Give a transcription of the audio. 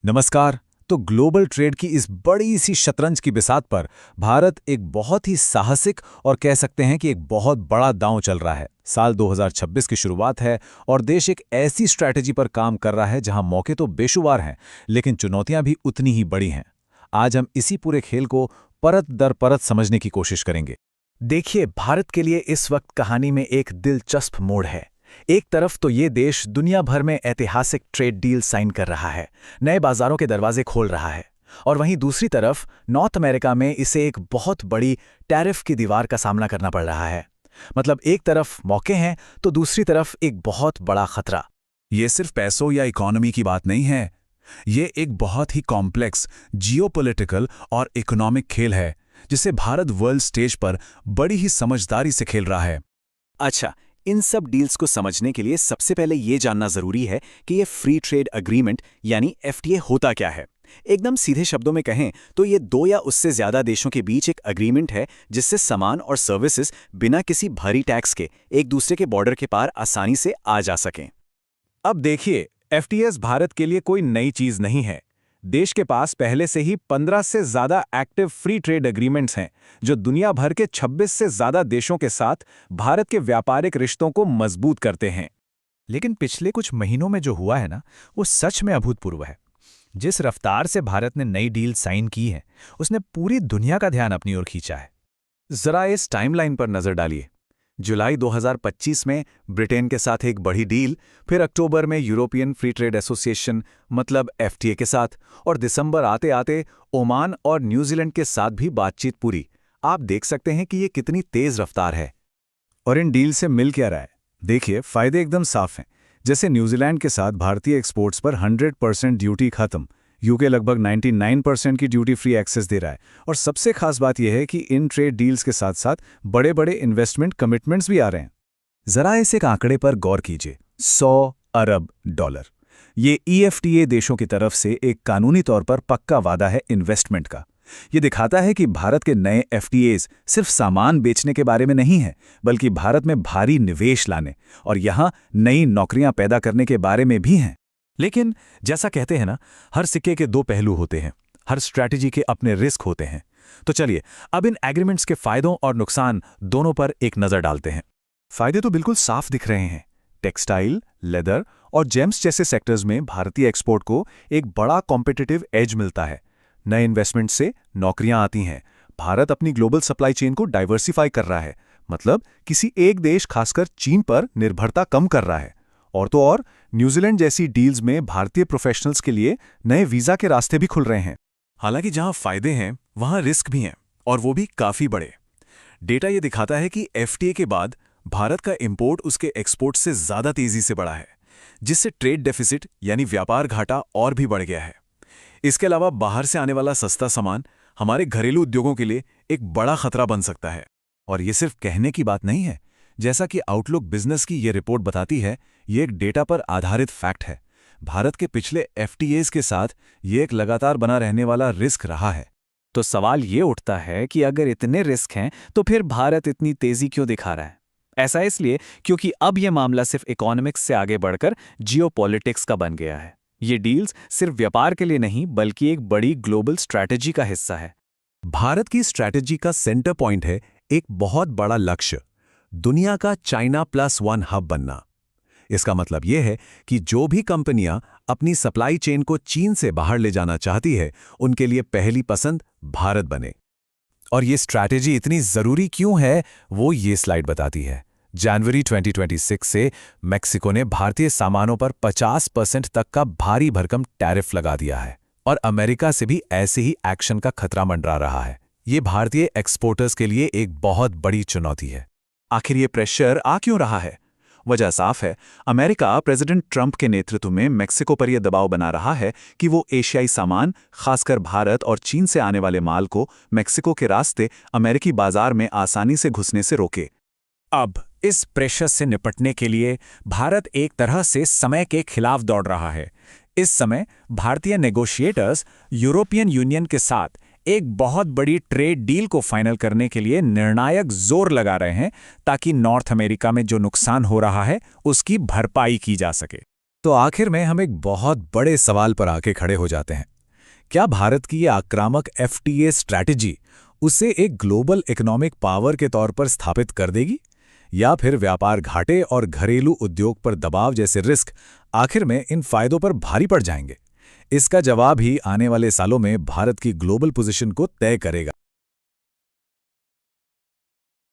नमस्कार। तो global trade की इस बड़ी सी शतरंज की बिसात पर भारत एक बहुत ही साहसिक और कह सकते हैं कि एक बहुत बड़ा दांव चल रहा है। साल 2026 की शुरुआत है और देश एक ऐसी स्ट्रैटेजी पर काम कर रहा है जहां मौके तो बेशुमार हैं, लेकिन चुनौतियां भी उतनी ही बड़ी हैं। आज हम इसी पूरे खेल को परत दर परत समझने की कोशिश करेंगे। देखिए, भारत के लिए इस वक्त कहानी में एक दिलचस्प मोड़ है। एक तरफ तो ये देश दुनिया भर में ऐतिहासिक ट्रेड डील साइन कर रहा है, नए बाजारों के दरवाजे खोल रहा है, और वहीं दूसरी तरफ नॉर्थ अमेरिका में इसे एक बहुत बड़ी टैरिफ की दीवार का सामना करना पड़ रहा है। मतलब एक तरफ मौके हैं तो दूसरी तरफ एक बहुत बड़ा खतरा। ये सिर्फ पैसों या इकोनॉमी की बात नहीं है। ये एक बहुत ही कॉम्प्लेक्स जियोपॉलिटिकल और इकोनॉमिक खेल है जिसे भारत वर्ल्ड स्टेज पर बड़ी ही समझदारी से खेल रहा है। अच्छा, इन सब डील्स को समझने के लिए सबसे पहले ये जानना जरूरी है कि ये फ्री ट्रेड अग्रीमेंट यानी एफटीए होता क्या है। एकदम सीधे शब्दों में कहें तो ये दो या उससे ज्यादा देशों के बीच एक अग्रीमेंट है जिससे सामान और सर्विसेज बिना किसी भारी टैक्स के एक दूसरे के बॉर्डर के पार आसानी से आ जा सकें। अब देखिए, एफटीएस भारत के लिए कोई नई चीज नहीं है। देश के पास पहले से ही 15 से ज्यादा एक्टिव फ्री ट्रेड एग्रीमेंट्स हैं, जो दुनिया भर के 26 से ज्यादा देशों के साथ भारत के व्यापारिक रिश्तों को मजबूत करते हैं। लेकिन पिछले कुछ महीनों में जो हुआ है ना, वो सच में अभूतपूर्व है। जिस रफ्तार से भारत ने नई डील साइन की है, उसने पूरी दुनिया का ध्यान अपनी ओर खींचा है। जरा इस टाइमलाइन पर नजर डालिए। जुलाई 2025 में ब्रिटेन के साथ एक बड़ी डील, फिर अक्टूबर में यूरोपियन फ्री ट्रेड एसोसिएशन मतलब एफटीए के साथ, और दिसंबर आते आते ओमान और न्यूजीलैंड के साथ भी बातचीत पूरी। आप देख सकते हैं कि ये कितनी तेज रफ्तार है। और इन डील से मिल क्या रहा है? देखिए, फायदे एकदम साफ हैं। जैसे न्यूजीलैंड के साथ भारतीय एक्सपोर्ट्स पर 100% ड्यूटी खत्म, यूके लगभग 99% की ड्यूटी फ्री एक्सेस दे रहा है, और सबसे खास बात यह है कि इन ट्रेड डील्स के साथ साथ बड़े बड़े इन्वेस्टमेंट कमिटमेंट्स भी आ रहे हैं। जरा इस एक आंकड़े पर गौर कीजिए, 100 अरब डॉलर। ये ईएफटीए देशों की तरफ से एक कानूनी तौर पर पक्का वादा है इन्वेस्टमेंट का। ये दिखाता है कि भारत के नए एफटीएज सिर्फ सामान बेचने के बारे में नहीं है, बल्कि भारत में भारी निवेश लाने और यहाँ नई नौकरियां पैदा करने के बारे में भी हैं। लेकिन जैसा कहते हैं ना, हर सिक्के के दो पहलू होते हैं, हर स्ट्रैटेजी के अपने रिस्क होते हैं। तो चलिए अब इन एग्रीमेंट्स के फायदों और नुकसान दोनों पर एक नजर डालते हैं। फायदे तो बिल्कुल साफ दिख रहे हैं। टेक्सटाइल, लेदर और जेम्स जैसे सेक्टर्स में भारतीय एक्सपोर्ट को एक बड़ा कॉम्पिटिटिव एज मिलता है। नए इन्वेस्टमेंट से नौकरियां आती हैं। भारत अपनी ग्लोबल सप्लाई चेन को डाइवर्सिफाई कर रहा है, मतलब किसी एक देश खासकर चीन पर निर्भरता कम कर रहा है। और तो और न्यूजीलैंड जैसी डील्स में भारतीय प्रोफेशनल्स के लिए नए वीजा के रास्ते भी खुल रहे हैं। हालांकि जहां फायदे हैं वहां रिस्क भी हैं, और वो भी काफी बड़े। डेटा ये दिखाता है कि एफटीए के बाद भारत का इंपोर्ट उसके एक्सपोर्ट से ज्यादा तेजी से बढ़ा है, जिससे ट्रेड डेफिसिट यानी व्यापार घाटा और भी बढ़ गया है। इसके अलावा बाहर से आने वाला सस्ता सामान हमारे घरेलू उद्योगों के लिए एक बड़ा खतरा बन सकता है। और ये सिर्फ कहने की बात नहीं है। जैसा कि आउटलुक बिजनेस की ये रिपोर्ट बताती है, ये एक डेटा पर आधारित फैक्ट है। भारत के पिछले एफटीएज के साथ ये एक लगातार बना रहने वाला रिस्क रहा है। तो सवाल ये उठता है कि अगर इतने रिस्क हैं तो फिर भारत इतनी तेजी क्यों दिखा रहा है? ऐसा इसलिए क्योंकि अब यह मामला सिर्फ इकोनॉमिक्स से आगे बढ़कर जियोपॉलिटिक्स का बन गया है। ये डील्स सिर्फ व्यापार के लिए नहीं, बल्कि एक बड़ी ग्लोबल स्ट्रैटेजी का हिस्सा है। भारत की स्ट्रैटेजी का सेंटर पॉइंट है एक बहुत बड़ा लक्ष्य, दुनिया का चाइना +1 हब बनना। इसका मतलब यह है कि जो भी कंपनियां अपनी सप्लाई चेन को चीन से बाहर ले जाना चाहती है, उनके लिए पहली पसंद भारत बने। और ये स्ट्रैटेजी इतनी जरूरी क्यों है, वो ये स्लाइड बताती है। जनवरी 2026 से मेक्सिको ने भारतीय सामानों पर 50% तक का भारी भरकम टैरिफ लगा दिया है, और अमेरिका से भी ऐसे ही एक्शन का खतरा मंडरा रहा है। ये भारतीय एक्सपोर्टर्स के लिए एक बहुत बड़ी चुनौती है। आखिर ये प्रेशर आ क्यों रहा है? वजह साफ है। अमेरिका प्रेसिडेंट ट्रंप के नेतृत्व में मेक्सिको पर यह दबाव बना रहा है कि वो एशियाई सामान, खासकर भारत और चीन से आने वाले माल को मेक्सिको के रास्ते अमेरिकी बाजार में आसानी से घुसने से रोके। अब इस प्रेशर से निपटने के लिए भारत एक तरह से समय के खिलाफ दौड़ रहा है। इस समय भारतीय नेगोशिएटर्स यूरोपियन यूनियन के साथ एक बहुत बड़ी ट्रेड डील को फाइनल करने के लिए निर्णायक जोर लगा रहे हैं, ताकि नॉर्थ अमेरिका में जो नुकसान हो रहा है उसकी भरपाई की जा सके। तो आखिर में हम एक बहुत बड़े सवाल पर आके खड़े हो जाते हैं। क्या भारत की ये आक्रामक एफटीए स्ट्रैटेजी उसे एक ग्लोबल इकोनॉमिक पावर के तौर पर स्थापित कर देगी, या फिर व्यापार घाटे और घरेलू उद्योग पर दबाव जैसे रिस्क आखिर में इन फायदों पर भारी पड़ जाएंगे? इसका जवाब ही आने वाले सालों में भारत की ग्लोबल पोजीशन को तय करेगा।